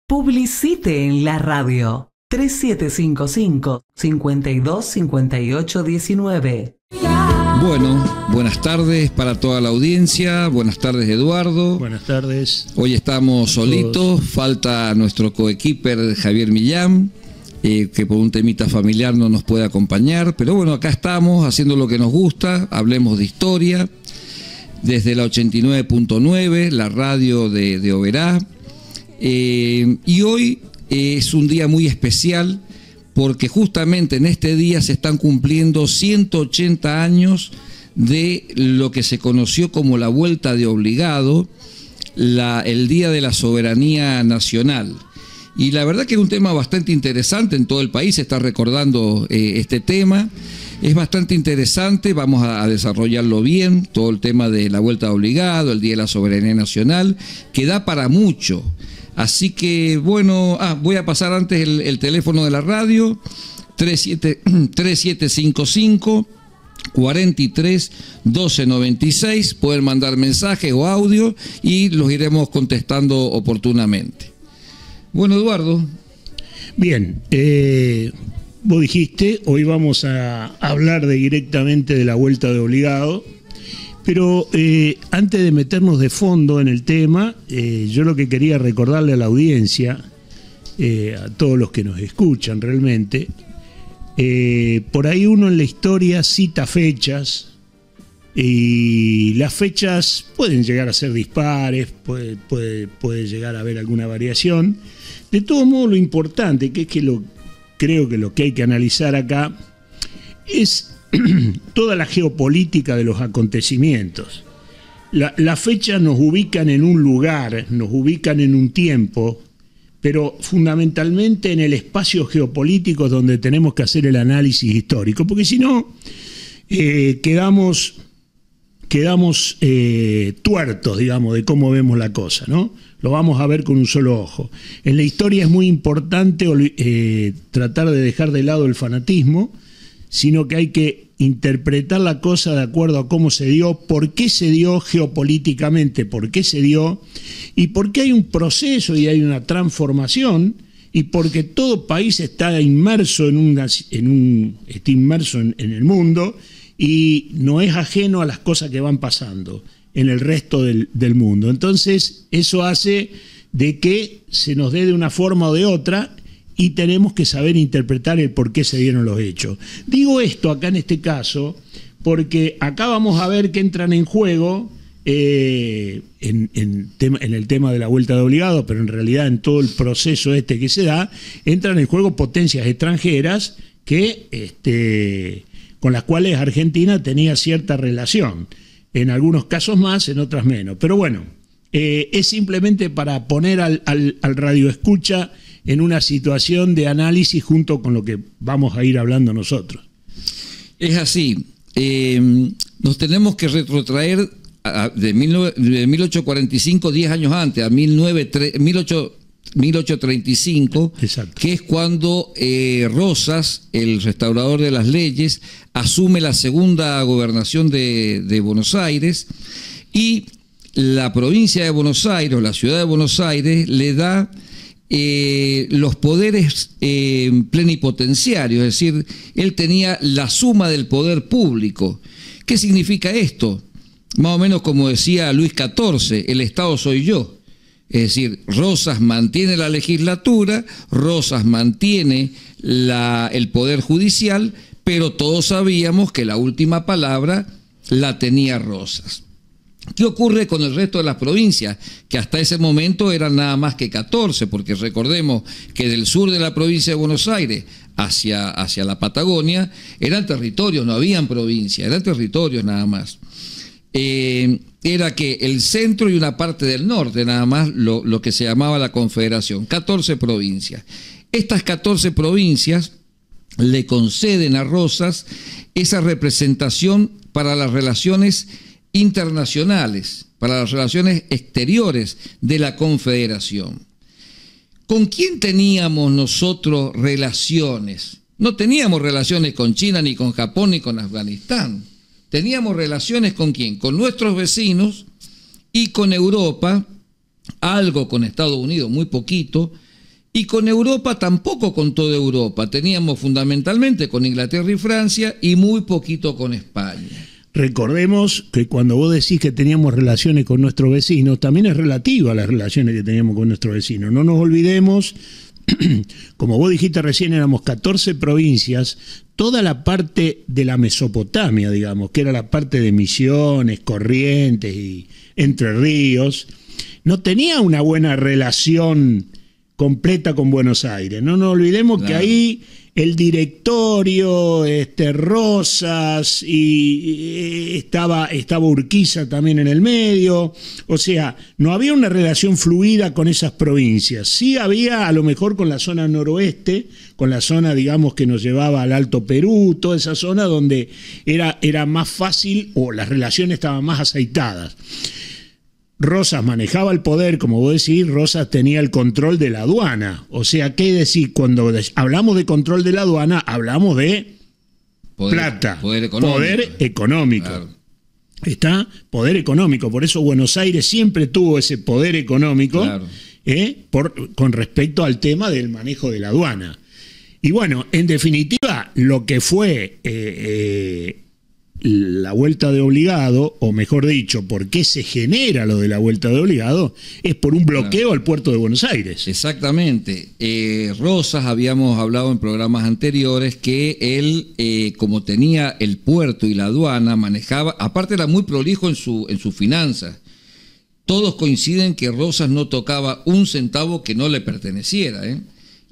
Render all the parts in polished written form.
Publicite en la radio 3755-525819. Bueno, buenas tardes para toda la audiencia. Buenas tardes, Eduardo. Buenas tardes. Hoy estamos solitos, falta nuestro coequiper Javier Millán, que por un temita familiar no nos puede acompañar, pero bueno, acá estamos haciendo lo que nos gusta, hablemos de historia, desde la 89.9, la radio de Oberá, y hoy es un día muy especial, porque justamente en este día se están cumpliendo 180 años de lo que se conoció como la Vuelta de Obligado, el Día de la Soberanía Nacional. Y la verdad que es un tema bastante interesante, en todo el país se está recordando este tema, es bastante interesante, vamos a desarrollarlo bien, todo el tema de la Vuelta de Obligado, el Día de la Soberanía Nacional, que da para mucho. Así que, bueno, voy a pasar antes el teléfono de la radio, 3755 43 12 96, pueden mandar mensajes o audio y los iremos contestando oportunamente. Bueno, Eduardo. Bien, vos dijiste, hoy vamos a hablar directamente de la Vuelta de Obligado. Pero antes de meternos de fondo en el tema, yo lo que quería recordarle a la audiencia, a todos los que nos escuchan realmente, por ahí uno en la historia cita fechas, y las fechas pueden llegar a ser dispares, puede llegar a haber alguna variación. De todos modos, lo importante, que es que creo que lo que hay que analizar acá, es toda la geopolítica de los acontecimientos. Las fechas nos ubican en un lugar, nos ubican en un tiempo, pero fundamentalmente en el espacio geopolítico donde tenemos que hacer el análisis histórico, porque si no, quedamos tuertos, digamos, de cómo vemos la cosa, ¿no? Lo vamos a ver con un solo ojo. En la historia es muy importante tratar de dejar de lado el fanatismo, sino que hay que interpretar la cosa de acuerdo a cómo se dio, por qué se dio geopolíticamente, por qué se dio, y por qué hay un proceso y hay una transformación, y porque todo país está inmerso en el mundo y no es ajeno a las cosas que van pasando en el resto del mundo. Entonces, eso hace de que se nos dé de una forma o de otra, y tenemos que saber interpretar el por qué se dieron los hechos. Digo esto acá en este caso, porque acá vamos a ver que entran en juego, en el tema de la Vuelta de Obligado, pero en realidad en todo el proceso que se da, entran en juego potencias extranjeras con las cuales Argentina tenía cierta relación. En algunos casos más, en otras menos. Pero bueno, es simplemente para poner al radioescucha en una situación de análisis junto con lo que vamos a ir hablando nosotros. Es así, nos tenemos que retrotraer de 1845, 10 años antes, a 1835, Exacto. Que es cuando Rosas, el restaurador de las leyes, asume la segunda gobernación de Buenos Aires, y la provincia de Buenos Aires, o la ciudad de Buenos Aires, le da los poderes plenipotenciarios, es decir, él tenía la suma del poder público. ¿Qué significa esto? Más o menos como decía Luis XIV, el Estado soy yo. Es decir, Rosas mantiene la legislatura, Rosas mantiene el poder judicial, pero todos sabíamos que la última palabra la tenía Rosas. ¿Qué ocurre con el resto de las provincias? Que hasta ese momento eran nada más que 14, porque recordemos que del sur de la provincia de Buenos Aires hacia la Patagonia eran territorios, no habían provincias, eran territorios nada más. Era que el centro y una parte del norte, nada más lo que se llamaba la Confederación, 14 provincias. Estas 14 provincias le conceden a Rosas esa representación para las relaciones internacionales, para las relaciones exteriores de la Confederación. ¿Con quién teníamos nosotros relaciones? No teníamos relaciones con China, ni con Japón, ni con Afganistán. Teníamos relaciones ¿con quién? Con nuestros vecinos y con Europa, algo con Estados Unidos, muy poquito, Y con Europa tampoco con toda Europa. Teníamos fundamentalmente con Inglaterra y Francia y muy poquito con España. Recordemos que cuando vos decís que teníamos relaciones con nuestros vecinos, también es relativo a las relaciones que teníamos con nuestros vecinos. No nos olvidemos, como vos dijiste recién, éramos 14 provincias, toda la parte de la Mesopotamia, digamos, que era la parte de Misiones, Corrientes y Entre Ríos, no tenía una buena relación completa con Buenos Aires. No nos olvidemos que ahí el directorio, Rosas, y estaba Urquiza también en el medio. O sea, no había una relación fluida con esas provincias. Sí había a lo mejor con la zona noroeste, con la zona, digamos, que nos llevaba al Alto Perú, toda esa zona donde era más fácil o las relaciones estaban más aceitadas. Rosas manejaba el poder, como vos decís, Rosas tenía el control de la aduana. O sea, ¿qué decir? Cuando hablamos de control de la aduana, hablamos de plata, poder económico. Claro. ¿Está? Poder económico. Por eso Buenos Aires siempre tuvo ese poder económico, claro, con respecto al tema del manejo de la aduana. Y bueno, en definitiva, lo que fue la vuelta de obligado, o mejor dicho, por qué se genera lo de la vuelta de obligado, es por un bloqueo al puerto de Buenos Aires. Exactamente. Rosas, habíamos hablado en programas anteriores que él, como tenía el puerto y la aduana, manejaba, aparte era muy prolijo en sus finanzas. Todos coinciden que Rosas no tocaba un centavo que no le perteneciera,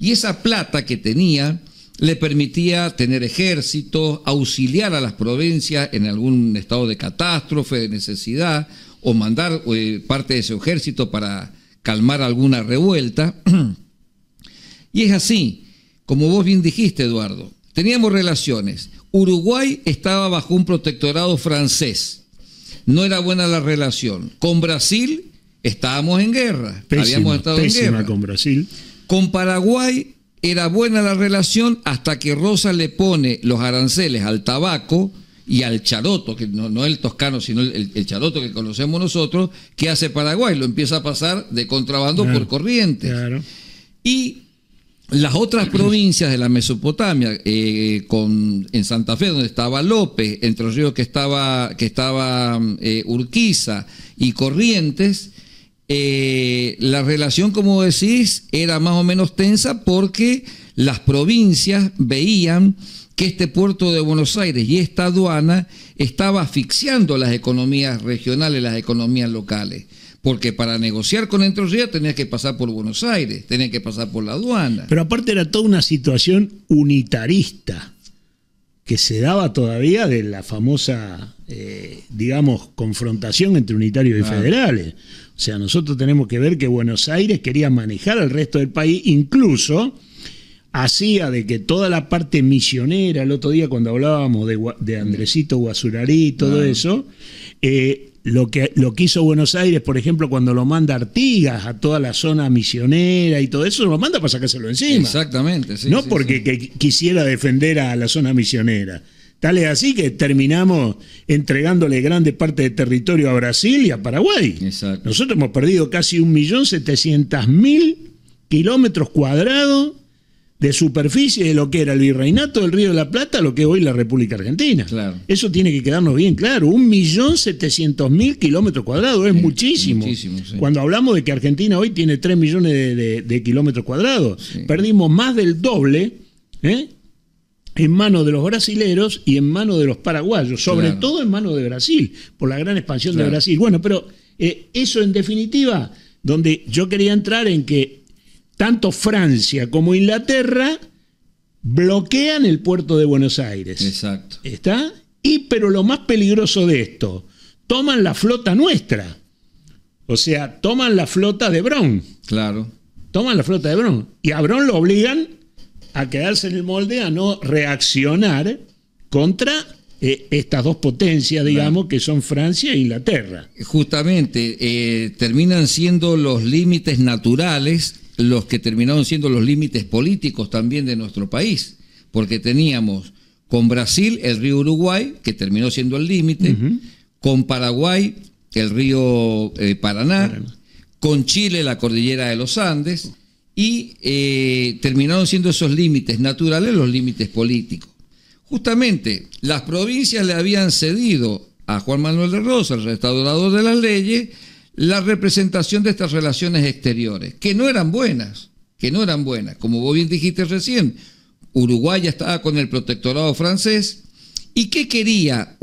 y esa plata que tenía le permitía tener ejército, auxiliar a las provincias en algún estado de catástrofe, de necesidad, o mandar parte de ese ejército para calmar alguna revuelta. Y es así, como vos bien dijiste, Eduardo, teníamos relaciones. Uruguay estaba bajo un protectorado francés, no era buena la relación. Con Brasil estábamos en guerra, habíamos estado en guerra. Con Brasil. Con Paraguay era buena la relación hasta que Rosas le pone los aranceles al tabaco y al charoto, que no el toscano, sino el charoto que conocemos nosotros, que hace Paraguay, lo empieza a pasar de contrabando por Corrientes. Claro. Y las otras provincias de la Mesopotamia, en Santa Fe, donde estaba López, Entre Ríos, que estaba Urquiza y Corrientes, la relación, como decís, era más o menos tensa porque las provincias veían que este puerto de Buenos Aires y esta aduana estaba asfixiando las economías regionales, las economías locales. Porque para negociar con Entre Ríos tenías que pasar por Buenos Aires, tenías que pasar por la aduana. Pero aparte era toda una situación unitarista que se daba todavía de la famosa, digamos, confrontación entre unitarios y federales. O sea, nosotros tenemos que ver que Buenos Aires quería manejar al resto del país, incluso hacía de que toda la parte misionera, el otro día cuando hablábamos de Andresito Guazurarí y todo eso, lo que hizo Buenos Aires, por ejemplo, cuando lo manda Artigas a toda la zona misionera y todo eso, lo manda para sacárselo encima. Exactamente. Sí, no porque quisiera defender a la zona misionera. Tal es así que terminamos entregándole grande parte de territorio a Brasil y a Paraguay. Exacto. Nosotros hemos perdido casi 1.700.000 kilómetros cuadrados de superficie de lo que era el Virreinato del Río de la Plata, lo que es hoy la República Argentina. Claro. Eso tiene que quedarnos bien claro. 1.700.000 kilómetros cuadrados es muchísimo. Muchísimo, sí. Cuando hablamos de que Argentina hoy tiene 3 millones de kilómetros cuadrados, perdimos más del doble, en manos de los brasileros y en manos de los paraguayos, sobre todo en manos de Brasil, por la gran expansión de Brasil. Bueno, pero eso en definitiva, donde yo quería entrar en que tanto Francia como Inglaterra bloquean el puerto de Buenos Aires. Exacto. ¿Está? Pero lo más peligroso de esto, toman la flota nuestra. O sea, toman la flota de Bron. Claro. Toman la flota de Bron. Y a Bron lo obligan a quedarse en el molde, a no reaccionar contra estas dos potencias, digamos, que son Francia e Inglaterra. Justamente, terminan siendo los límites naturales los que terminaron siendo los límites políticos también de nuestro país, porque teníamos con Brasil el río Uruguay, que terminó siendo el límite, con Paraguay el río Paraná, con Chile la cordillera de los Andes, y terminaron siendo esos límites naturales los límites políticos. Justamente las provincias le habían cedido a Juan Manuel de Rosas, el restaurador de las leyes, la representación de estas relaciones exteriores, que no eran buenas, como vos bien dijiste recién. Uruguay ya estaba con el protectorado francés. ¿Y qué quería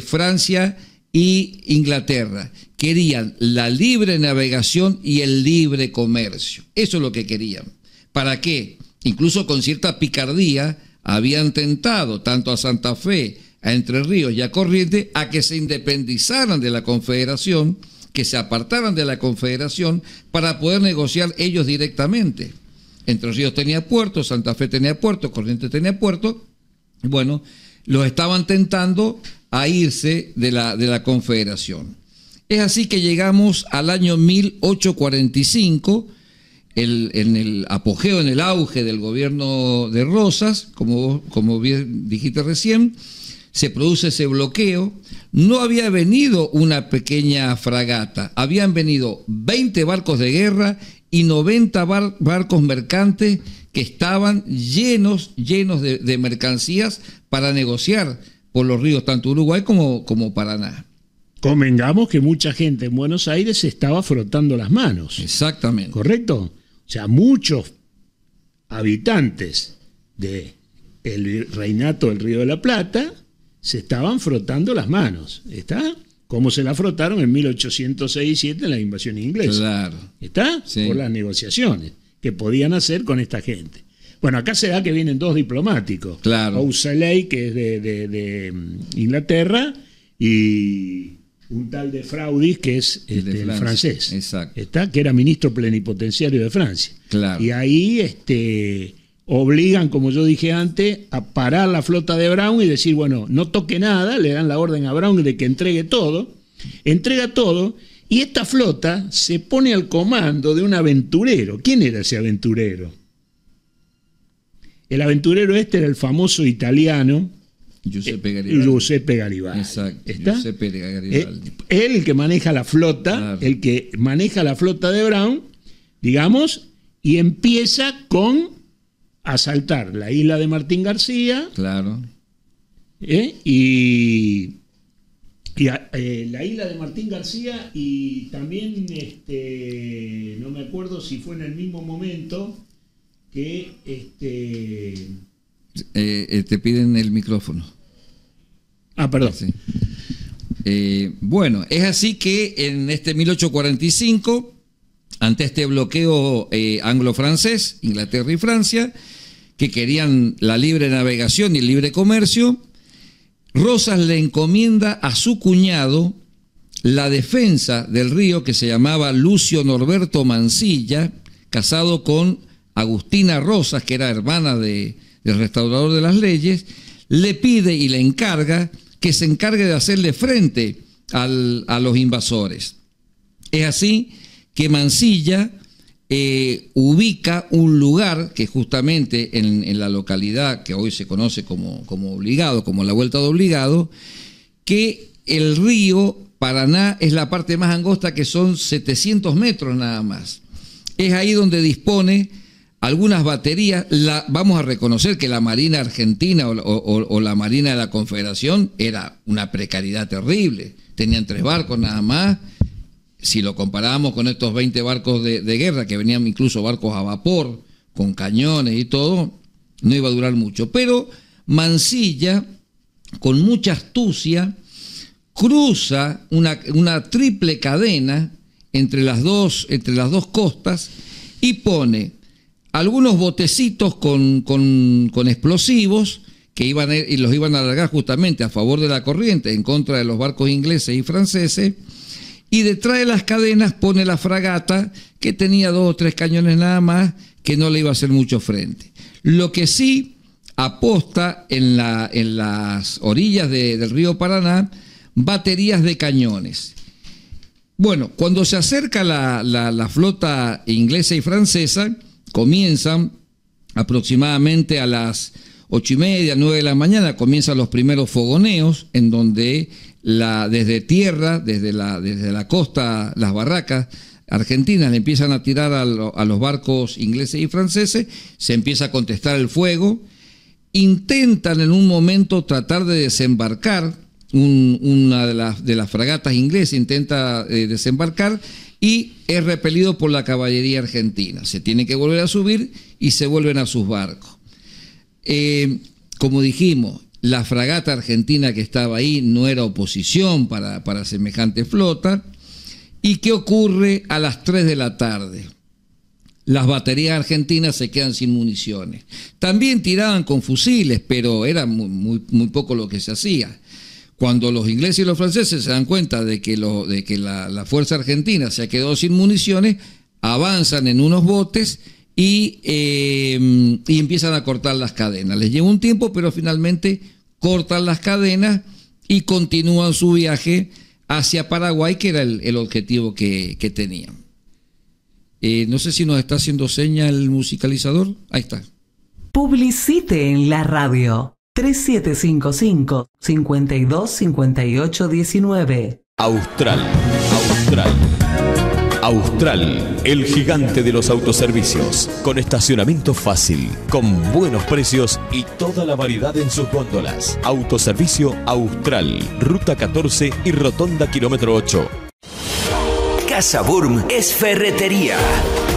Francia y Inglaterra? Querían la libre navegación y el libre comercio. Eso es lo que querían. ¿Para qué? Incluso con cierta picardía habían tentado tanto a Santa Fe, a Entre Ríos y a Corrientes a que se independizaran de la Confederación, que se apartaran de la Confederación para poder negociar ellos directamente. Entre Ríos tenía puerto, Santa Fe tenía puerto, Corrientes tenía puerto. Bueno, los estaban tentando a irse de la Confederación. Es así que llegamos al año 1845, en el apogeo, en el auge del gobierno de Rosas, como bien dijiste recién, se produce ese bloqueo. No había venido una pequeña fragata, habían venido 20 barcos de guerra y 90 barcos mercantes que estaban llenos de mercancías para negociar por los ríos, tanto Uruguay como Paraná. Convengamos que mucha gente en Buenos Aires se estaba frotando las manos. Exactamente. ¿Correcto? O sea, muchos habitantes del reinato del Río de la Plata se estaban frotando las manos. ¿Está? Como se la frotaron en 1806-7 en la invasión inglesa. Claro. ¿Está? Sí. Por las negociaciones que podían hacer con esta gente. Bueno, acá se da que vienen dos diplomáticos. Claro. Owsley, que es de Inglaterra, y un tal de Fraudis, que es el francés. Exacto. ¿Está? Que era ministro plenipotenciario de Francia. Claro. Y ahí obligan, como yo dije antes, a parar la flota de Brown y decir, bueno, no toque nada, le dan la orden a Brown de que entrega todo, y esta flota se pone al comando de un aventurero. ¿Quién era ese aventurero? El aventurero era el famoso italiano Giuseppe Garibaldi. Giuseppe Garibaldi. Exacto. ¿Está? Giuseppe Garibaldi. Él, el que maneja la flota, Claro. el que maneja la flota de Brown, digamos, y empieza con asaltar la isla de Martín García, Claro. y la isla de Martín García, y también no me acuerdo si fue en el mismo momento que Te piden el micrófono. perdón. Sí. Bueno, es así que en este 1845, ante este bloqueo anglo-francés, Inglaterra y Francia, que querían la libre navegación y el libre comercio, Rosas le encomienda a su cuñado la defensa del río, que se llamaba Lucio Norberto Mansilla, casado con Agustina Rosas, que era hermana del restaurador de las leyes. Le pide y le encarga que se encargue de hacerle frente a los invasores. Es así que Mansilla ubica un lugar que justamente en la localidad que hoy se conoce como Obligado, como la Vuelta de Obligado, que el río Paraná es la parte más angosta, que son 700 metros nada más. Es ahí donde dispone algunas baterías. Vamos a reconocer que la Marina Argentina o la Marina de la Confederación era una precariedad terrible. Tenían 3 barcos nada más. Si lo comparábamos con estos 20 barcos de guerra, que venían incluso barcos a vapor, con cañones y todo, no iba a durar mucho. Pero Mansilla, con mucha astucia, cruza una triple cadena entre las dos costas y pone algunos botecitos con explosivos que los iban a largar justamente a favor de la corriente, en contra de los barcos ingleses y franceses. Y detrás de las cadenas pone la fragata, que tenía 2 o 3 cañones nada más, que no le iba a hacer mucho frente. Lo que sí aposta en las orillas del río Paraná, baterías de cañones. Bueno, cuando se acerca la flota inglesa y francesa, comienzan aproximadamente a las 8:30, 9 de la mañana, comienzan los primeros fogoneos, en donde desde tierra, desde la costa, las barracas argentinas le empiezan a tirar a los barcos ingleses y franceses, se empieza a contestar el fuego, intentan en un momento tratar de desembarcar, una de las fragatas inglesas intenta desembarcar y es repelido por la caballería argentina. Se tienen que volver a subir y se vuelven a sus barcos. Como dijimos, la fragata argentina que estaba ahí no era oposición para semejante flota. ¿Y qué ocurre a las 3 de la tarde? Las baterías argentinas se quedan sin municiones. También tiraban con fusiles, pero era muy poco lo que se hacía. Cuando los ingleses y los franceses se dan cuenta de que la fuerza argentina se ha quedado sin municiones, avanzan en unos botes y empiezan a cortar las cadenas. Les lleva un tiempo, pero finalmente cortan las cadenas y continúan su viaje hacia Paraguay, que era el objetivo que tenían. No sé si nos está haciendo seña el musicalizador. Ahí está. Publicite en la radio. 3755-525819. Austral. Austral, el gigante de los autoservicios, con estacionamiento fácil, con buenos precios y toda la variedad en sus góndolas. Autoservicio Austral, Ruta 14 y Rotonda Kilómetro 8. Casa Burm es ferretería.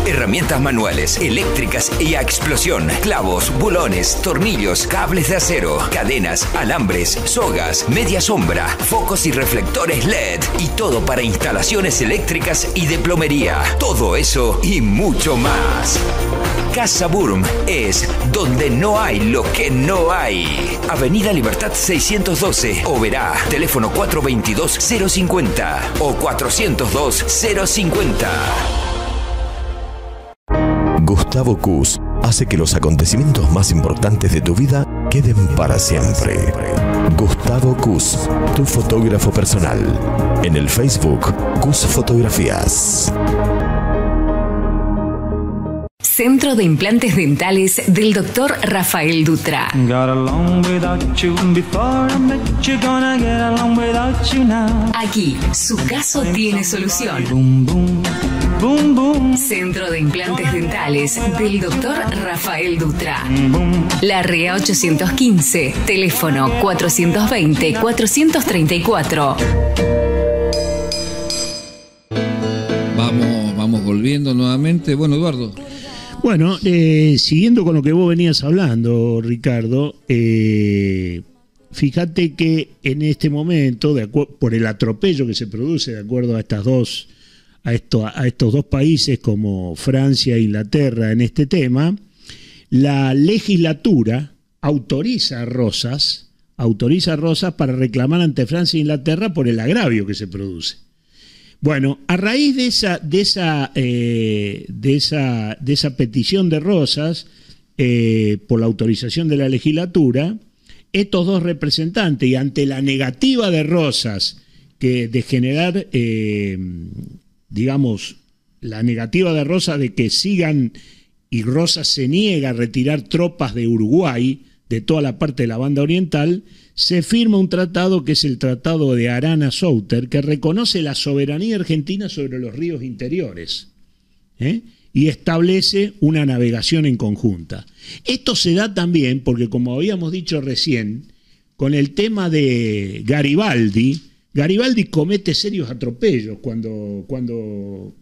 Herramientas manuales, eléctricas y a explosión. Clavos, bulones, tornillos, cables de acero, cadenas, alambres, sogas, media sombra, focos y reflectores LED. Y todo para instalaciones eléctricas y de plomería. Todo eso y mucho más. Casa Burm es donde no hay lo que no hay. Avenida Libertad 612, Oberá, teléfono 422-050 o 402-050. Gustavo Cus hace que los acontecimientos más importantes de tu vida queden para siempre. Gustavo Cus, tu fotógrafo personal. En el Facebook, Cus Fotografías. Centro de Implantes Dentales del Dr. Rafael Dutra. Aquí, su caso tiene solución. Centro de Implantes Dentales del Dr. Rafael Dutra. Larrea 815, teléfono 420-434. Vamos volviendo nuevamente. Bueno, Eduardo. Bueno, siguiendo con lo que vos venías hablando, Ricardo, fíjate que en este momento, por el atropello que se produce de acuerdo a estos dos países como Francia e Inglaterra en este tema, la legislatura autoriza a Rosas para reclamar ante Francia e Inglaterra por el agravio que se produce. Bueno, a raíz de esa petición de Rosas por la autorización de la legislatura, estos dos representantes, y ante la negativa de Rosas de generar, la negativa de Rosas de que sigan, y Rosas se niega a retirar tropas de Uruguay, de toda la parte de la banda oriental, se firma un tratado que es el Tratado de Arana-Souter, que reconoce la soberanía argentina sobre los ríos interiores y establece una navegación en conjunta. Esto se da también porque, como habíamos dicho recién, con el tema de Garibaldi comete serios atropellos cuando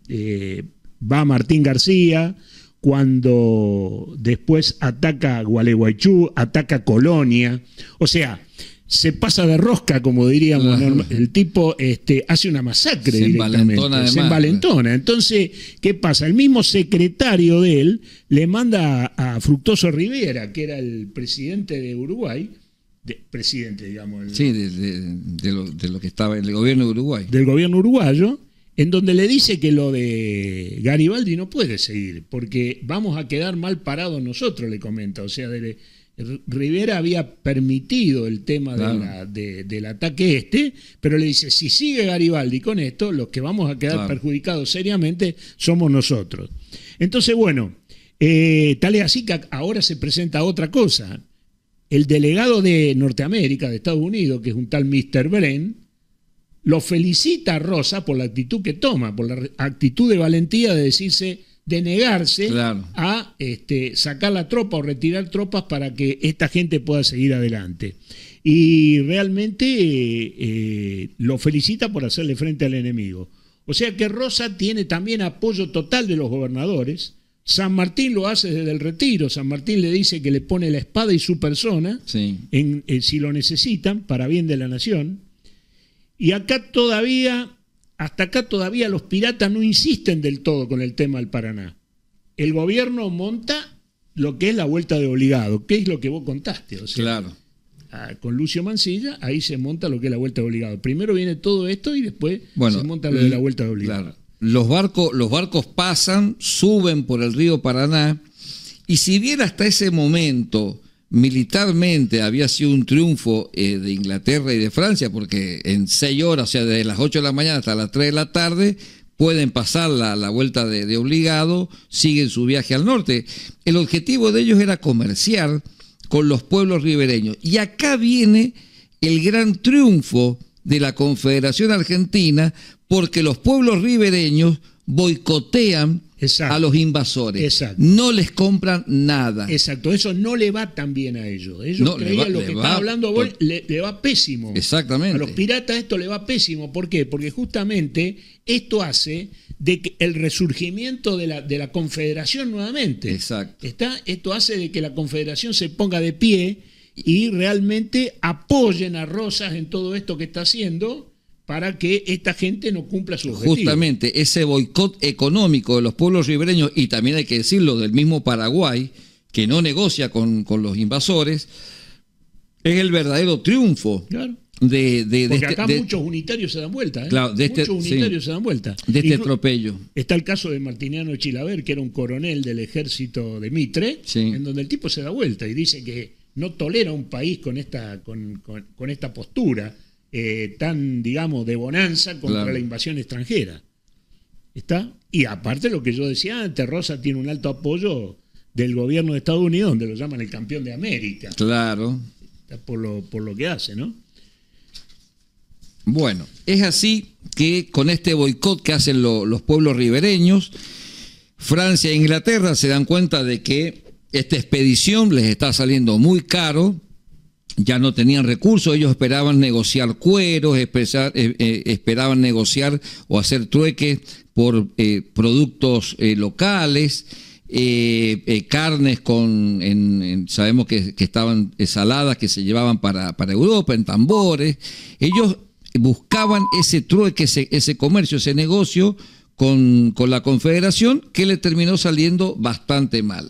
va Martín García, cuando después ataca Gualeguaychú, ataca Colonia, o sea, se pasa de rosca, como diríamos, claro. El tipo hace una masacre directamente, se envalentona. Entonces, ¿qué pasa? El mismo secretario de él le manda a Fructuoso Rivera, que era el presidente de Uruguay, de lo que estaba en el gobierno de Uruguay. Del gobierno uruguayo, en donde le dice que lo de Garibaldi no puede seguir, porque vamos a quedar mal parados nosotros, le comenta. O sea, Rivera había permitido el tema del ataque pero le dice, si sigue Garibaldi con esto, los que vamos a quedar perjudicados seriamente somos nosotros. Entonces, bueno, tal es así que ahora se presenta otra cosa. El delegado de Norteamérica, de Estados Unidos, que es un tal Mr. Bren, lo felicita a Rosas por la actitud que toma, por la actitud de valentía de negarse a sacar la tropa o retirar tropas para que esta gente pueda seguir adelante. Y realmente lo felicita por hacerle frente al enemigo. O sea que Rosas tiene también apoyo total de los gobernadores. San Martín lo hace desde el retiro. San Martín le dice que le pone la espada y su persona, si lo necesitan, para bien de la nación. Y hasta acá todavía los piratas no insisten del todo con el tema del Paraná. El gobierno monta lo que es la vuelta de obligado, que es lo que vos contaste. O sea, con Lucio Mansilla, ahí se monta lo que es la vuelta de obligado. Primero viene todo esto y después se monta lo de la vuelta de obligado. Claro. Los barcos pasan, suben por el río Paraná, y si bien hasta ese momento militarmente había sido un triunfo de Inglaterra y de Francia, porque en 6 horas, o sea, desde las 8 de la mañana hasta las 3 de la tarde, pueden pasar la vuelta de obligado, siguen su viaje al norte. El objetivo de ellos era comerciar con los pueblos ribereños. Y acá viene el gran triunfo de la Confederación Argentina, porque los pueblos ribereños boicotean a los invasores. No les compran nada. Exacto, eso no le va tan bien a ellos. Ellos creían lo que estaba hablando vos, le va pésimo. Exactamente. A los piratas esto le va pésimo. ¿Por qué? Porque justamente esto hace de que el resurgimiento de la Confederación nuevamente. Exacto. Esto hace de que la Confederación se ponga de pie y realmente apoyen a Rosas en todo esto que está haciendo, para que esta gente no cumpla su objetivo. Justamente ese boicot económico de los pueblos ribereños, y también hay que decirlo del mismo Paraguay, que no negocia con los invasores, es el verdadero triunfo. Claro. Porque acá muchos unitarios se dan vuelta. Claro, muchos unitarios se dan vuelta. De este atropello. Está el caso de Martiniano Chilaver, que era un coronel del ejército de Mitre, en donde el tipo se da vuelta y dice que no tolera un país con esta postura tan, digamos, de bonanza contra la invasión extranjera. ¿Está? Y aparte lo que yo decía antes, Rosas tiene un alto apoyo del gobierno de Estados Unidos, donde lo llaman el campeón de América. Claro. Por lo que hace, ¿no? Bueno, es así que con este boicot que hacen los pueblos ribereños, Francia e Inglaterra se dan cuenta de que esta expedición les está saliendo muy caro. Ya no tenían recursos, ellos esperaban negociar cueros, esperaban negociar o hacer trueques por productos locales, carnes sabemos que estaban saladas, que se llevaban para Europa en tambores. Ellos buscaban ese trueque, ese comercio, ese negocio con la Confederación, que le terminó saliendo bastante mal.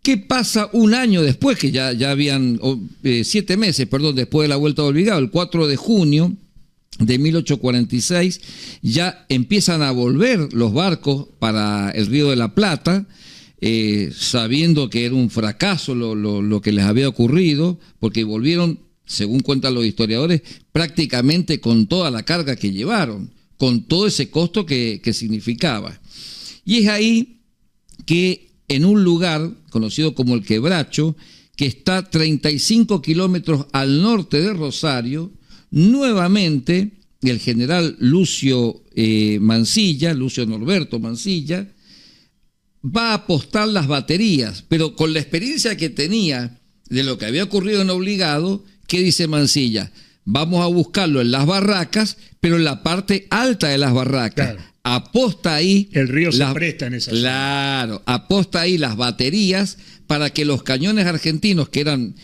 ¿Qué pasa un año después, que ya habían 7 meses, después de la vuelta de obligado? El 4 de junio de 1846 ya empiezan a volver los barcos para el Río de la Plata, sabiendo que era un fracaso lo que les había ocurrido, porque volvieron, según cuentan los historiadores, prácticamente con toda la carga que llevaron, con todo ese costo que significaba. Y es ahí que en un lugar conocido como el Quebracho, que está 35 kilómetros al norte de Rosario, nuevamente el general Lucio Norberto Mansilla, va a apostar las baterías, pero con la experiencia que tenía de lo que había ocurrido en Obligado, ¿qué dice Mansilla? Vamos a buscarlo en las barracas, pero en la parte alta de las barracas. Claro. Aposta ahí. El río se presta en esa zona. Claro, aposta ahí las baterías para que los cañones argentinos, que eran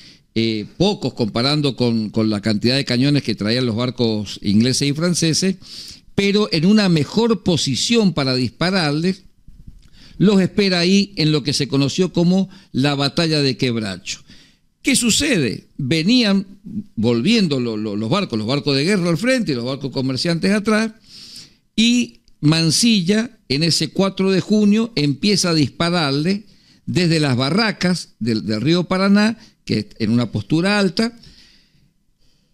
pocos comparando con la cantidad de cañones que traían los barcos ingleses y franceses, pero en una mejor posición para dispararles, los espera ahí en lo que se conoció como la batalla de Quebracho. ¿Qué sucede? Venían volviendo los barcos de guerra al frente y los barcos comerciantes atrás, y Mansilla en ese 4 de junio empieza a dispararle desde las barracas del río Paraná, que en una postura alta,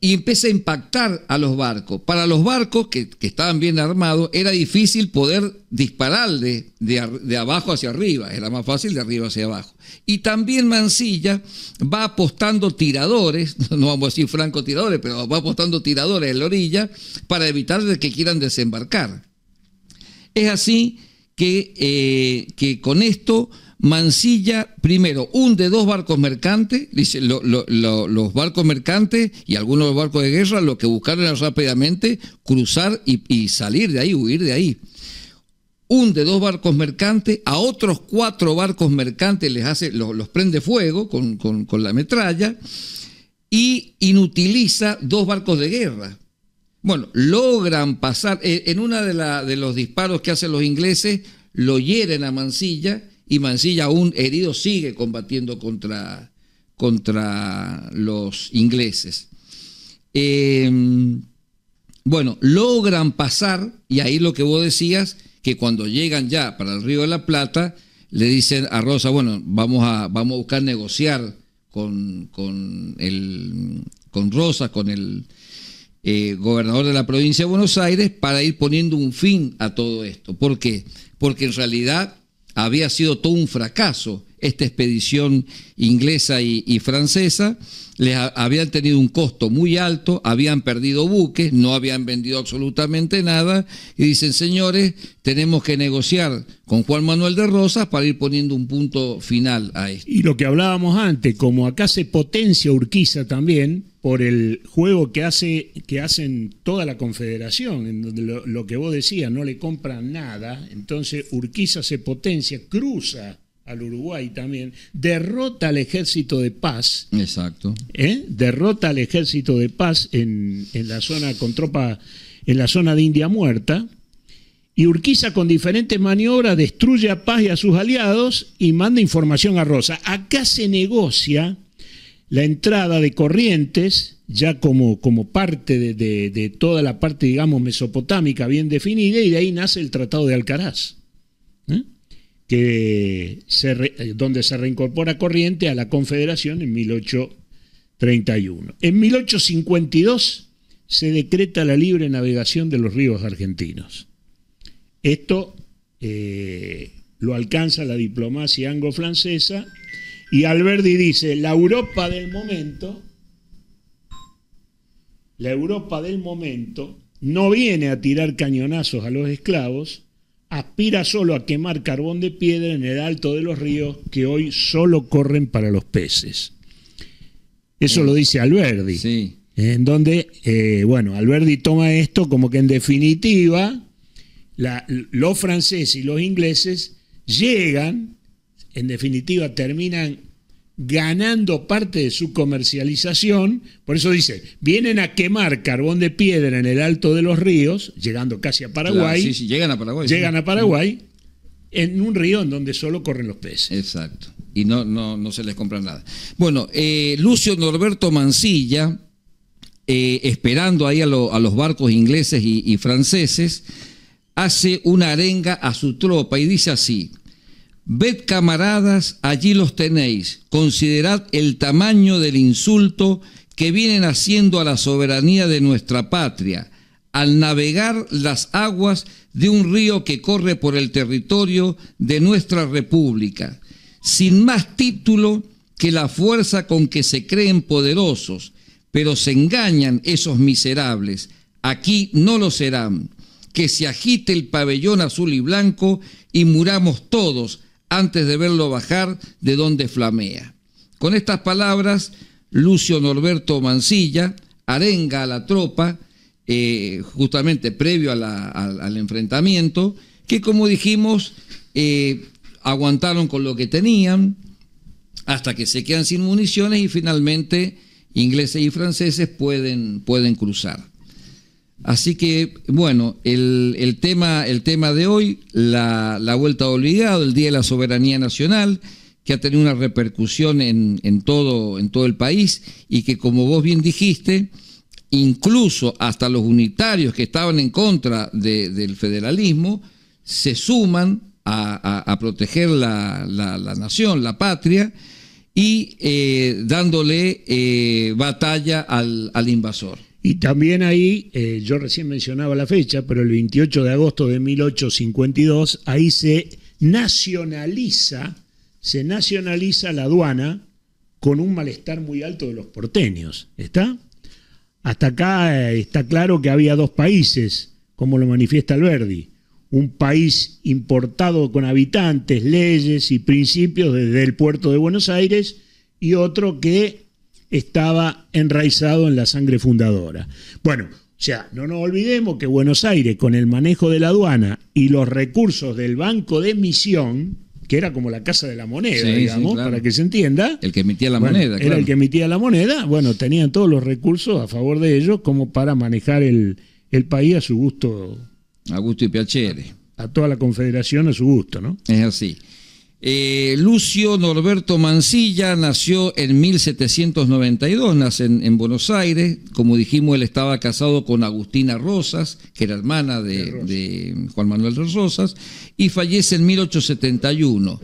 y empieza a impactar a los barcos. Para los barcos que estaban bien armados era difícil poder disparar de abajo hacia arriba, era más fácil de arriba hacia abajo. Y también Mansilla va apostando tiradores, no vamos a decir francotiradores, pero va apostando tiradores en la orilla para evitar de que quieran desembarcar. Es así que con esto Mansilla primero hunde 2 barcos mercantes, dice los barcos mercantes y algunos de los barcos de guerra lo que buscaron era rápidamente cruzar y salir de ahí, huir de ahí. Hunde 2 barcos mercantes, a otros 4 barcos mercantes los prende fuego con la metralla y inutiliza 2 barcos de guerra. Bueno, logran pasar, en uno de los disparos que hacen los ingleses, lo hieren a Mansilla, y Mansilla, aún herido, sigue combatiendo contra los ingleses. Bueno, logran pasar, y ahí lo que vos decías, que cuando llegan ya para el Río de la Plata, le dicen a Rosa, bueno, vamos a buscar negociar con Rosa, con el gobernador de la provincia de Buenos Aires, para ir poniendo un fin a todo esto. ¿Por qué? Porque en realidad había sido todo un fracaso esta expedición inglesa y francesa. Les habían tenido un costo muy alto, habían perdido buques, no habían vendido absolutamente nada, y dicen, señores, tenemos que negociar con Juan Manuel de Rosas para ir poniendo un punto final a esto. Y lo que hablábamos antes, como acá se potencia Urquiza también, por el juego que hacen toda la Confederación, en donde lo que vos decías, no le compran nada, entonces Urquiza se potencia, cruza al Uruguay también, derrota al ejército de paz. Exacto. Derrota al ejército de paz en la zona con tropa, en la zona de India Muerta, y Urquiza con diferentes maniobras destruye a Paz y a sus aliados y manda información a Rosa. Acá se negocia la entrada de Corrientes, ya como parte de toda la parte, digamos, mesopotámica bien definida, y de ahí nace el Tratado de Alcaraz, donde se reincorpora Corrientes a la Confederación en 1831. En 1852 se decreta la libre navegación de los ríos argentinos. Esto lo alcanza la diplomacia anglo-francesa, y Alberdi dice, la Europa del momento no viene a tirar cañonazos a los esclavos, aspira solo a quemar carbón de piedra en el alto de los ríos que hoy solo corren para los peces. Eso lo dice Alberdi. Sí. En donde, Alberdi toma esto como que en definitiva los franceses y los ingleses llegan, en definitiva terminan ganando parte de su comercialización. Por eso dice, vienen a quemar carbón de piedra en el alto de los ríos, llegando casi a Paraguay. Claro, sí, llegan a Paraguay. Llegan a Paraguay en un río en donde solo corren los peces. Exacto. Y no se les compra nada. Bueno, Lucio Norberto Mansilla, esperando ahí a los barcos ingleses y franceses, hace una arenga a su tropa y dice así: ved, camaradas, allí los tenéis, considerad el tamaño del insulto que vienen haciendo a la soberanía de nuestra patria, al navegar las aguas de un río que corre por el territorio de nuestra república, sin más título que la fuerza con que se creen poderosos, pero se engañan esos miserables, aquí no lo serán, que se agite el pabellón azul y blanco y muramos todos antes de verlo bajar de donde flamea. Con estas palabras, Lucio Norberto Mansilla arenga a la tropa, justamente previo al enfrentamiento, que como dijimos, aguantaron con lo que tenían, hasta que se quedan sin municiones y finalmente ingleses y franceses pueden cruzar. Así que, bueno, el tema de hoy, la vuelta obligada, el Día de la Soberanía Nacional, que ha tenido una repercusión en todo el país, y que, como vos bien dijiste, incluso hasta los unitarios que estaban en contra del federalismo se suman a proteger la nación, la patria, y dándole batalla al invasor. Y también ahí, yo recién mencionaba la fecha, pero el 28 de agosto de 1852, ahí se nacionaliza la aduana con un malestar muy alto de los porteños. ¿Está? Hasta acá está claro que había dos países, como lo manifiesta Alberdi. Un país importado con habitantes, leyes y principios desde el puerto de Buenos Aires, y otro que estaba enraizado en la sangre fundadora. Bueno, o sea, no nos olvidemos que Buenos Aires, con el manejo de la aduana y los recursos del Banco de Emisión, que era como la casa de la moneda, digamos, claro, para que se entienda. El que emitía la moneda, era el que emitía la moneda. Bueno, tenían todos los recursos a favor de ellos como para manejar el país a su gusto. A gusto y piacere. A toda la confederación a su gusto, ¿no? Es así. Lucio Norberto Mansilla nació en 1792, nace en Buenos Aires. Como dijimos, él estaba casado con Agustina Rosas, que era hermana de Juan Manuel de Rosas, y fallece en 1871.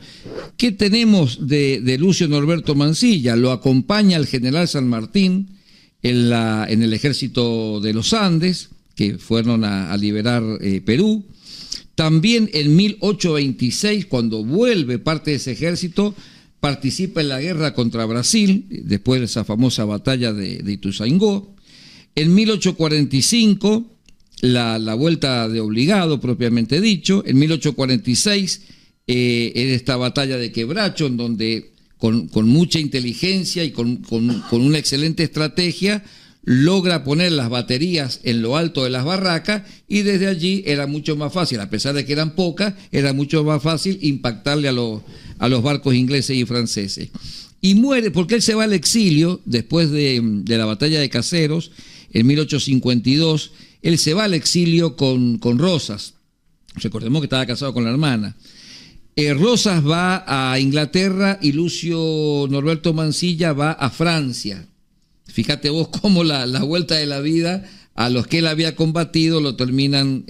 ¿Qué tenemos de Lucio Norberto Mansilla? Lo acompaña el general San Martín en el ejército de los Andes, que fueron a liberar Perú. También en 1826, cuando vuelve parte de ese ejército, participa en la guerra contra Brasil, después de esa famosa batalla de Ituzaingó. En 1845, la vuelta de obligado, propiamente dicho. En 1846, en esta batalla de Quebracho, en donde con mucha inteligencia y con una excelente estrategia, logra poner las baterías en lo alto de las barracas, y desde allí era mucho más fácil, a pesar de que eran pocas, era mucho más fácil impactarle a los barcos ingleses y franceses. Y muere porque él se va al exilio después de la batalla de Caseros, en 1852, él se va al exilio con Rosas. Recordemos que estaba casado con la hermana. Rosas va a Inglaterra y Lucio Norberto Mansilla va a Francia. Fíjate vos cómo la vuelta de la vida, a los que él había combatido lo terminan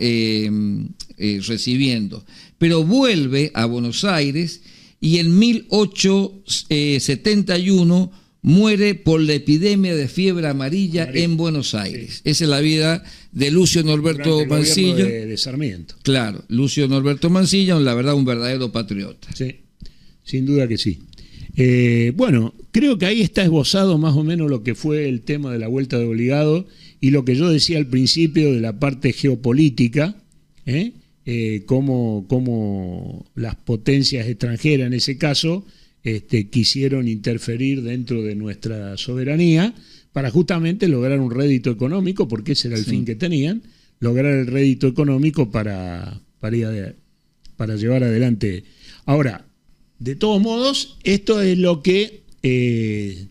recibiendo. Pero vuelve a Buenos Aires y en 1871 muere por la epidemia de fiebre amarilla en Buenos Aires. Sí. Esa es la vida de Lucio Norberto Mansilla. De Sarmiento. Claro, Lucio Norberto Mansilla, la verdad, un verdadero patriota. Sí, sin duda que sí. Bueno, creo que ahí está esbozado más o menos lo que fue el tema de la vuelta de obligado y lo que yo decía al principio de la parte geopolítica, cómo las potencias extranjeras en ese caso quisieron interferir dentro de nuestra soberanía para justamente lograr un rédito económico, porque ese era el fin que tenían, lograr el rédito económico para llevar adelante. Ahora, de todos modos, esto es lo que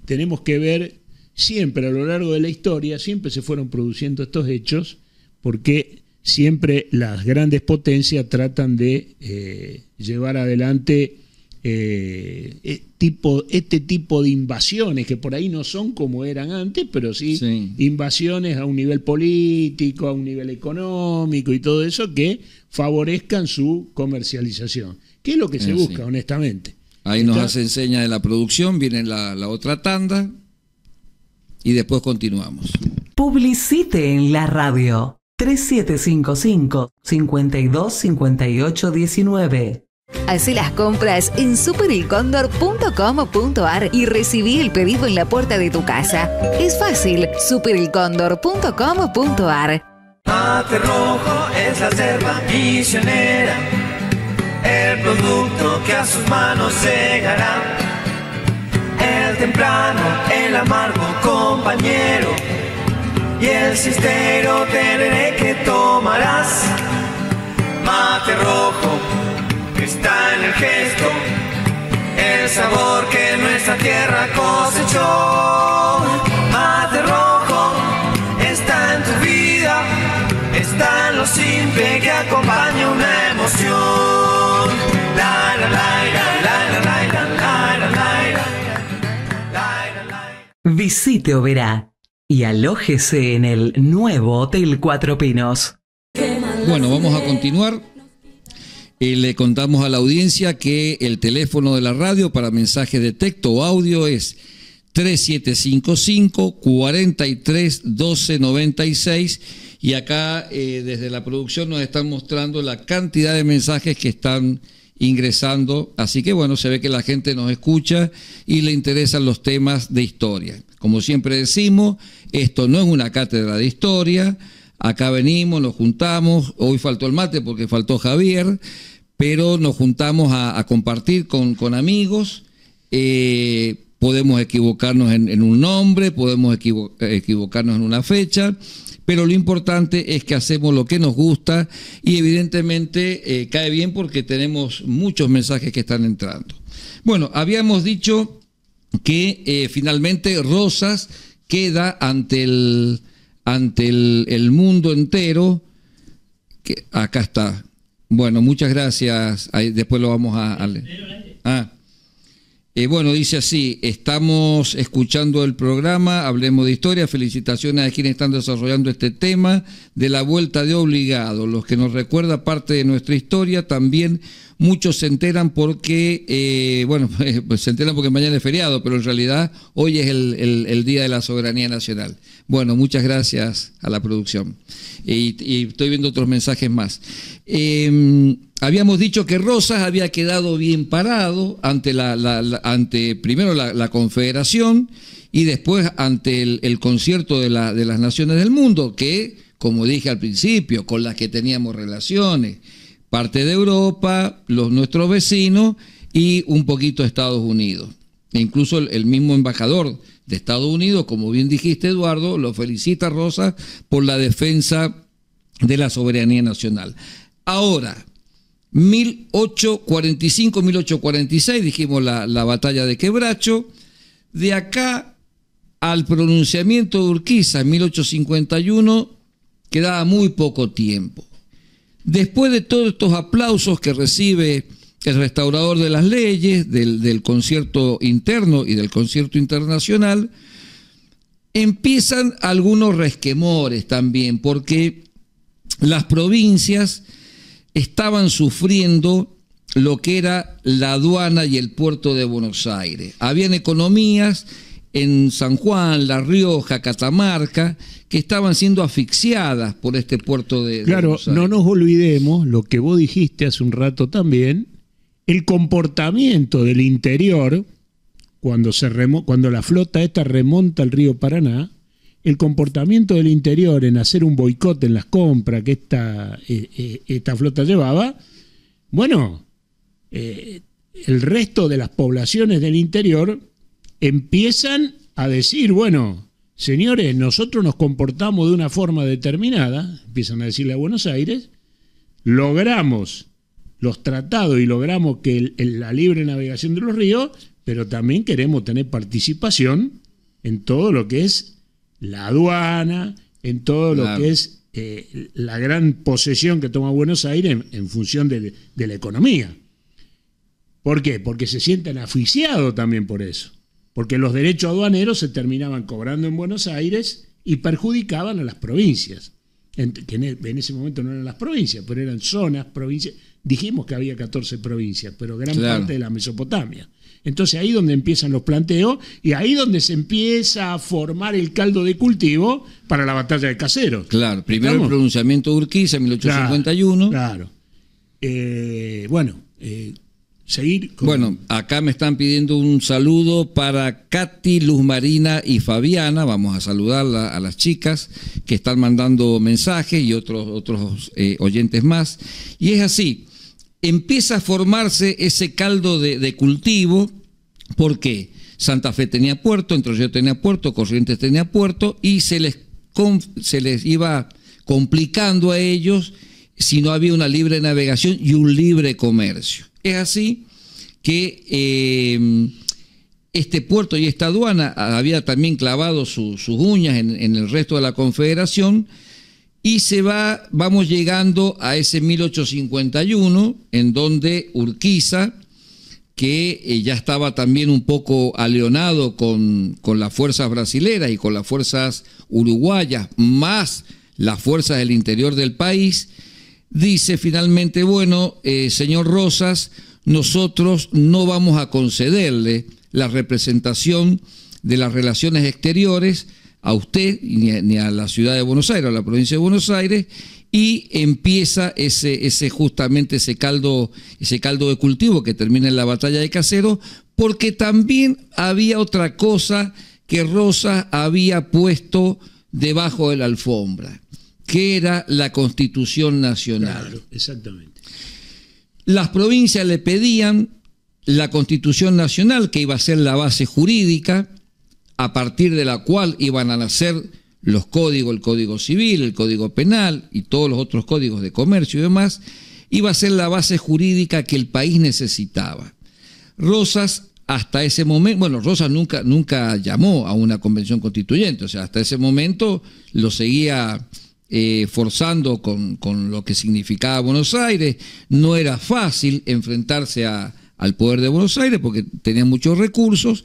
tenemos que ver siempre a lo largo de la historia. Siempre se fueron produciendo estos hechos porque siempre las grandes potencias tratan de llevar adelante este tipo de invasiones, que por ahí no son como eran antes, pero sí invasiones a un nivel político, a un nivel económico y todo eso, que favorezcan su comercialización. ¿Qué es lo que se busca, honestamente? Ahí nos hace enseña de la producción, viene la otra tanda y después continuamos. Publicite en la radio 3755-525819. Hacé las compras en superelcondor.com.ar y recibí el pedido en la puerta de tu casa. Es fácil, superelcondor.com.ar. Mate rojo es la yerba misionera, el producto que a sus manos llegará. El temprano, el amargo compañero y el sincero tereré que tomarás. Mate rojo está en el gesto, el sabor que nuestra tierra cosechó. Mate rojo está en tu vida, está en lo simple que acompaña una emoción. La la la la la la la la la la. Visite Oberá y alójese en el nuevo Hotel Cuatro Pinos. Bueno, vamos a continuar. Le contamos a la audiencia que el teléfono de la radio para mensajes de texto o audio es 3755 43 12 96, y acá desde la producción nos están mostrando la cantidad de mensajes que están ingresando, así que bueno, se ve que la gente nos escucha y le interesan los temas de historia. Como siempre decimos, esto no es una cátedra de historia, acá venimos, nos juntamos, hoy faltó el mate porque faltó Javier, pero nos juntamos a compartir con amigos. Podemos equivocarnos en un nombre, podemos equivocarnos en una fecha, pero lo importante es que hacemos lo que nos gusta y evidentemente cae bien porque tenemos muchos mensajes que están entrando. Bueno, habíamos dicho que finalmente Rosas queda ante el mundo entero. Que acá está. Bueno, muchas gracias. Ahí, después lo vamos a leer. Bueno, dice así: estamos escuchando el programa Hablemos de Historia. Felicitaciones a quienes están desarrollando este tema de la vuelta de obligado. Los que nos recuerda parte de nuestra historia, también muchos se enteran porque, pues se enteran porque mañana es feriado, pero en realidad hoy es el Día de la Soberanía Nacional. Bueno, muchas gracias a la producción. Y estoy viendo otros mensajes más. Habíamos dicho que Rosas había quedado bien parado ante primero la Confederación y después ante el concierto de las naciones del mundo, que, como dije al principio, con las que teníamos relaciones, parte de Europa, nuestros vecinos y un poquito Estados Unidos. E incluso el mismo embajador de Estados Unidos, como bien dijiste, Eduardo, lo felicita a Rosas por la defensa de la soberanía nacional. Ahora, 1845-1846, dijimos la batalla de Quebracho. De acá al pronunciamiento de Urquiza en 1851 quedaba muy poco tiempo. Después de todos estos aplausos que recibe el restaurador de las leyes, del concierto interno y del concierto internacional, empiezan algunos resquemores también, porque las provincias estaban sufriendo lo que era la aduana y el puerto de Buenos Aires. Habían economías en San Juan, La Rioja, Catamarca, que estaban siendo asfixiadas por este puerto de Buenos Aires. No nos olvidemos lo que vos dijiste hace un rato también, el comportamiento del interior, cuando la flota esta remonta al río Paraná, el comportamiento del interior en hacer un boicot en las compras que esta flota llevaba, bueno, el resto de las poblaciones del interior empiezan a decir, bueno, señores, nosotros nos comportamos de una forma determinada, empiezan a decirle a Buenos Aires, logramos los tratados y logramos que la libre navegación de los ríos, pero también queremos tener participación en todo lo que es la aduana, en todo lo que es la gran posesión que toma Buenos Aires en función de la economía. ¿Por qué? Porque se sienten asfixiados también por eso. Porque los derechos aduaneros se terminaban cobrando en Buenos Aires y perjudicaban a las provincias. Que en ese momento no eran las provincias, pero eran zonas, provincias. Dijimos que había 14 provincias, pero gran parte de la Mesopotamia. Entonces ahí donde empiezan los planteos y ahí donde se empieza a formar el caldo de cultivo para la batalla de Caseros. Claro, primero el pronunciamiento de Urquiza en 1851. Claro. Seguir con... Bueno, acá me están pidiendo un saludo para Katy, Luz Marina y Fabiana. Vamos a saludar a las chicas que están mandando mensajes y otros oyentes más. Y es así, empieza a formarse ese caldo de cultivo. ¿Por qué? Santa Fe tenía puerto, Entre Ríos tenía puerto, Corrientes tenía puerto, y se les iba complicando a ellos si no había una libre navegación y un libre comercio. Es así que este puerto y esta aduana había también clavado sus uñas en el resto de la Confederación, y vamos llegando a ese 1851, en donde Urquiza, que ya estaba también un poco alienado con las fuerzas brasileras y con las fuerzas uruguayas, más las fuerzas del interior del país, dice finalmente, bueno, señor Rosas, nosotros no vamos a concederle la representación de las relaciones exteriores a usted ni a la ciudad de Buenos Aires, a la provincia de Buenos Aires, y empieza justamente ese caldo de cultivo que termina en la batalla de Caseros, porque también había otra cosa que Rosas había puesto debajo de la alfombra, que era la Constitución Nacional. Claro, exactamente. Las provincias le pedían la Constitución Nacional, que iba a ser la base jurídica, a partir de la cual iban a nacer los códigos, el Código Civil, el Código Penal y todos los otros códigos de comercio y demás, iba a ser la base jurídica que el país necesitaba. Rosas, hasta ese momento, bueno, Rosas nunca llamó a una convención constituyente, o sea, hasta ese momento lo seguía forzando con lo que significaba Buenos Aires. No era fácil enfrentarse al poder de Buenos Aires porque tenía muchos recursos,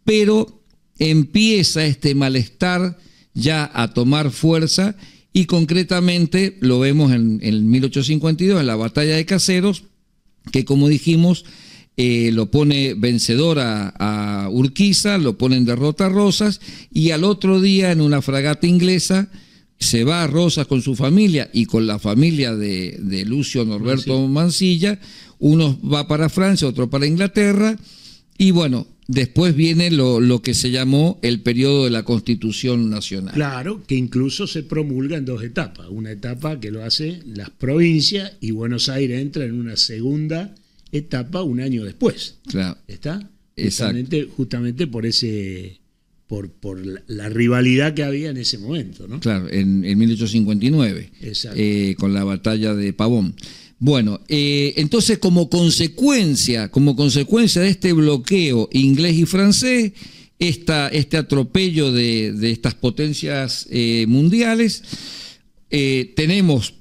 pero empieza este malestar ya a tomar fuerza, y concretamente lo vemos en 1852, en la batalla de Caseros, que como dijimos, lo pone vencedor a Urquiza, lo pone en derrota a Rosas, y al otro día en una fragata inglesa se va a Rosas con su familia y con la familia de Lucio Norberto Mansilla. Uno va para Francia, otro para Inglaterra, y bueno, después viene lo que se llamó el periodo de la Constitución Nacional. Claro, que incluso se promulga en dos etapas. Una etapa que lo hace las provincias y Buenos Aires entra en una segunda etapa un año después. Claro. ¿Está? Exacto. Justamente por por la rivalidad que había en ese momento, ¿no? Claro, en 1859, con la batalla de Pavón. Bueno, entonces como consecuencia de este bloqueo inglés y francés, este atropello de estas potencias mundiales, tenemos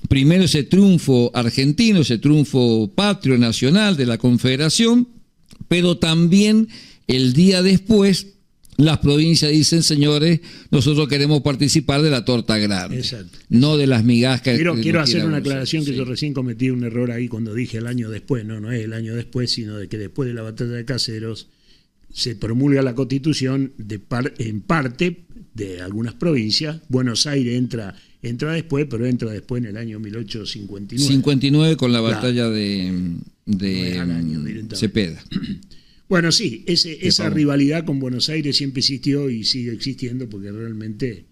primero ese triunfo argentino, ese triunfo patrio nacional de la Confederación, pero también el día después las provincias dicen, señores, nosotros queremos participar de la torta grande. Exacto. No de las migajas. Quiero hacer una aclaración, que yo recién cometí un error ahí cuando dije el año después. No es el año después, sino de que después de la batalla de Caseros se promulga la Constitución en parte de algunas provincias. Buenos Aires entra después, pero entra después en el año 1859. 59 con la batalla de Cepeda. Bueno, sí, esa rivalidad con Buenos Aires siempre existió y sigue existiendo, porque realmente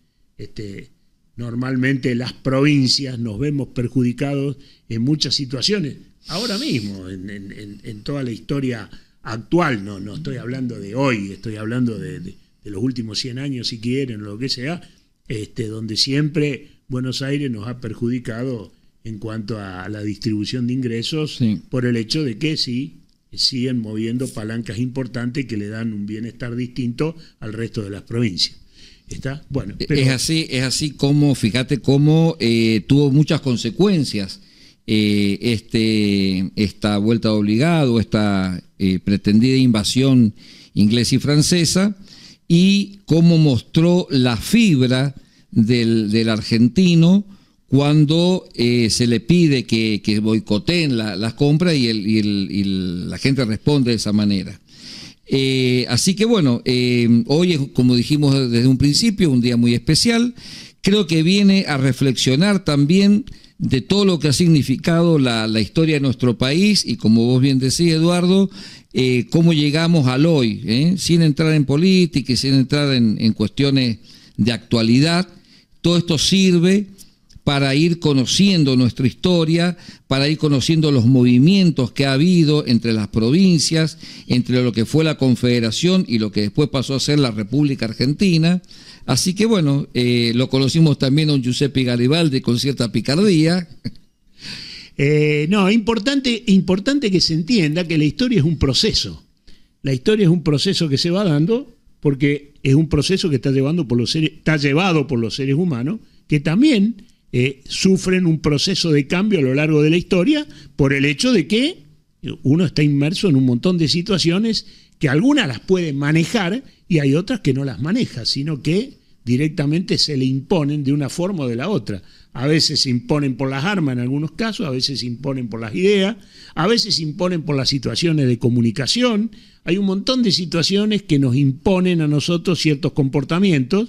normalmente las provincias nos vemos perjudicados en muchas situaciones. Ahora mismo, en toda la historia actual, no estoy hablando de hoy, estoy hablando de los últimos 100 años, si quieren, o lo que sea, donde siempre Buenos Aires nos ha perjudicado en cuanto a la distribución de ingresos, por el hecho de que siguen moviendo palancas importantes que le dan un bienestar distinto al resto de las provincias. ¿Está? Bueno, pero es así como, fíjate cómo tuvo muchas consecuencias esta vuelta de obligado, esta pretendida invasión inglesa y francesa, y cómo mostró la fibra del argentino cuando se le pide que boicoteen las compras y la gente responde de esa manera. Así que bueno, hoy es, como dijimos desde un principio, un día muy especial. Creo que viene a reflexionar también de todo lo que ha significado la historia de nuestro país, y como vos bien decís, Eduardo, cómo llegamos al hoy, sin entrar en política y sin entrar en cuestiones de actualidad. Todo esto sirve para ir conociendo nuestra historia, para ir conociendo los movimientos que ha habido entre las provincias, entre lo que fue la Confederación y lo que después pasó a ser la República Argentina. Así que bueno, lo conocimos también a un Giuseppe Garibaldi con cierta picardía. Importante que se entienda que la historia es un proceso. La historia es un proceso que se va dando porque es un proceso que está llevado por los seres humanos, que también sufren un proceso de cambio a lo largo de la historia por el hecho de que uno está inmerso en un montón de situaciones que algunas las puede manejar y hay otras que no las maneja, sino que directamente se le imponen de una forma o de la otra. A veces se imponen por las armas en algunos casos, a veces se imponen por las ideas, a veces se imponen por las situaciones de comunicación. Hay un montón de situaciones que nos imponen a nosotros ciertos comportamientos.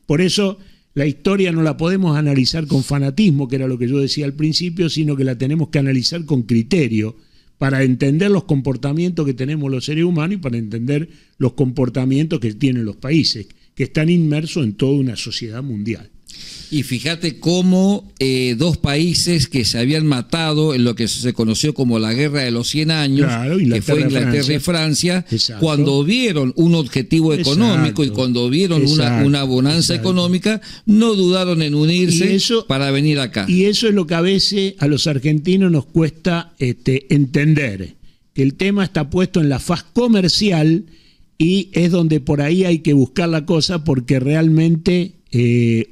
Por eso la historia no la podemos analizar con fanatismo, que era lo que yo decía al principio, sino que la tenemos que analizar con criterio, para entender los comportamientos que tenemos los seres humanos y para entender los comportamientos que tienen los países, que están inmersos en toda una sociedad mundial. Y fíjate cómo dos países que se habían matado en lo que se conoció como la Guerra de los 100 años, claro, que fue Inglaterra y Francia, cuando vieron un objetivo económico y cuando vieron una bonanza económica, no dudaron en unirse para venir acá. Y eso es lo que a veces a los argentinos nos cuesta entender, que el tema está puesto en la faz comercial y es donde por ahí hay que buscar la cosa, porque realmente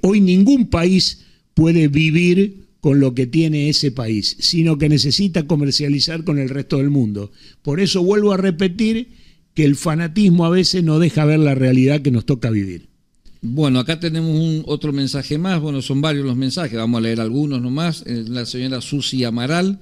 hoy ningún país puede vivir con lo que tiene ese país, sino que necesita comercializar con el resto del mundo. Por eso vuelvo a repetir que el fanatismo a veces no deja ver la realidad que nos toca vivir. Bueno, acá tenemos otro mensaje más. Bueno, son varios los mensajes, vamos a leer algunos nomás. La señora Susi Amaral,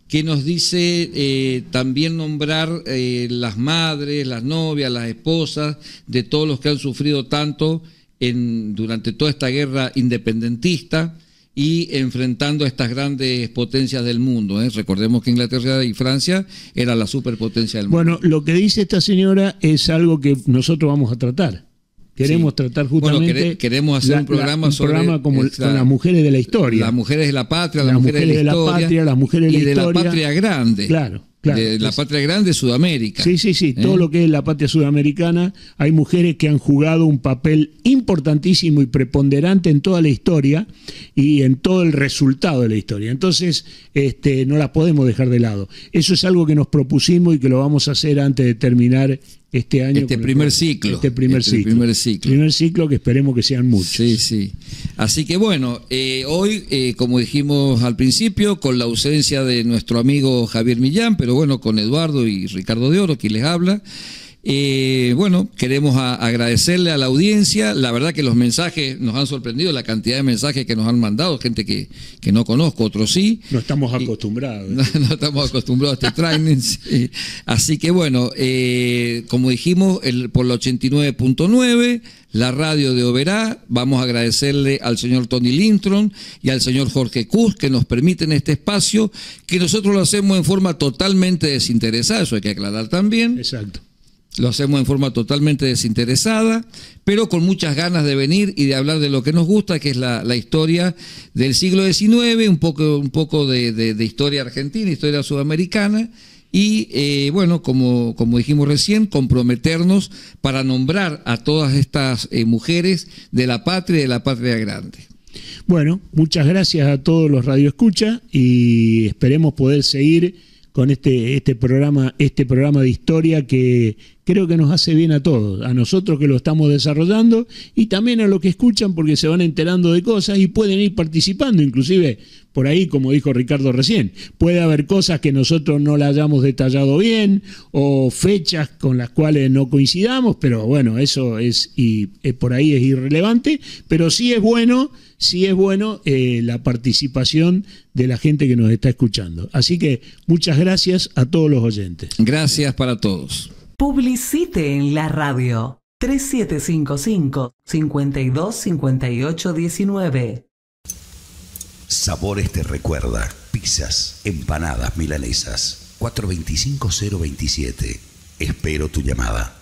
que nos dice también nombrar las madres, las novias, las esposas de todos los que han sufrido tanto durante toda esta guerra independentista y enfrentando a estas grandes potencias del mundo. Recordemos que Inglaterra y Francia eran la superpotencia del mundo. Bueno, lo que dice esta señora es algo que nosotros vamos a tratar. Queremos tratar justamente... Bueno, queremos hacer un programa con las mujeres de la historia. Las mujeres de la patria, las mujeres de la historia, las mujeres de la historia. Y de la patria grande. Claro. De la patria grande, Sudamérica. Sí, todo lo que es la patria sudamericana. Hay mujeres que han jugado un papel importantísimo y preponderante en toda la historia y en todo el resultado de la historia. Entonces, no las podemos dejar de lado. Eso es algo que nos propusimos y que lo vamos a hacer antes de terminar este año. Este primer ciclo que esperemos que sean muchos. Sí. Así que bueno, hoy, como dijimos al principio, con la ausencia de nuestro amigo Javier Millán, pero bueno, con Eduardo y Ricardo de Oro, quien les habla. Bueno, queremos agradecerle a la audiencia. La verdad que los mensajes nos han sorprendido, la cantidad de mensajes que nos han mandado, gente que no conozco, otros sí. No estamos acostumbrados. No estamos acostumbrados a este training. Sí. Así que bueno, como dijimos, por la 89.9, la radio de Oberá, vamos a agradecerle al señor Tony Lindtron y al señor Jorge Cus que nos permiten este espacio, que nosotros lo hacemos en forma totalmente desinteresada, eso hay que aclarar también. Exacto. Lo hacemos en forma totalmente desinteresada, pero con muchas ganas de venir y de hablar de lo que nos gusta, que es la historia del siglo XIX, un poco de historia argentina, historia sudamericana, y bueno, como dijimos recién, comprometernos para nombrar a todas estas mujeres de la patria grande. Bueno, muchas gracias a todos los radioescuchas y esperemos poder seguir con este programa de historia que creo que nos hace bien a todos, a nosotros que lo estamos desarrollando y también a los que escuchan, porque se van enterando de cosas y pueden ir participando, inclusive por ahí, como dijo Ricardo recién, puede haber cosas que nosotros no la hayamos detallado bien o fechas con las cuales no coincidamos, pero bueno, eso por ahí es irrelevante, pero sí es bueno la participación de la gente que nos está escuchando. Así que muchas gracias a todos los oyentes. Gracias para todos. Publicite en la radio 3755-525819. Sabores te recuerda. Pizzas, empanadas, milanesas. 425-027. Espero tu llamada.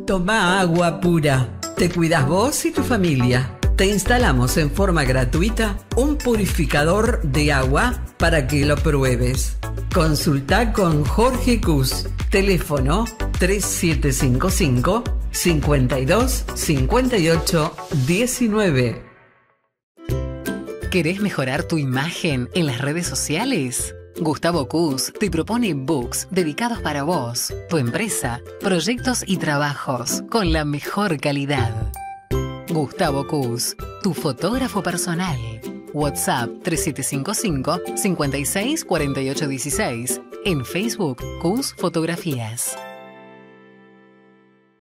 Toma agua pura. Te cuidas vos y tu familia. Te instalamos en forma gratuita un purificador de agua para que lo pruebes. Consulta con Jorge Cus. Teléfono 3755-525819. ¿Querés mejorar tu imagen en las redes sociales? Gustavo Cus te propone books dedicados para vos, tu empresa, proyectos y trabajos con la mejor calidad. Gustavo Cus, tu fotógrafo personal. WhatsApp 3755-564816. En Facebook, Cus Fotografías.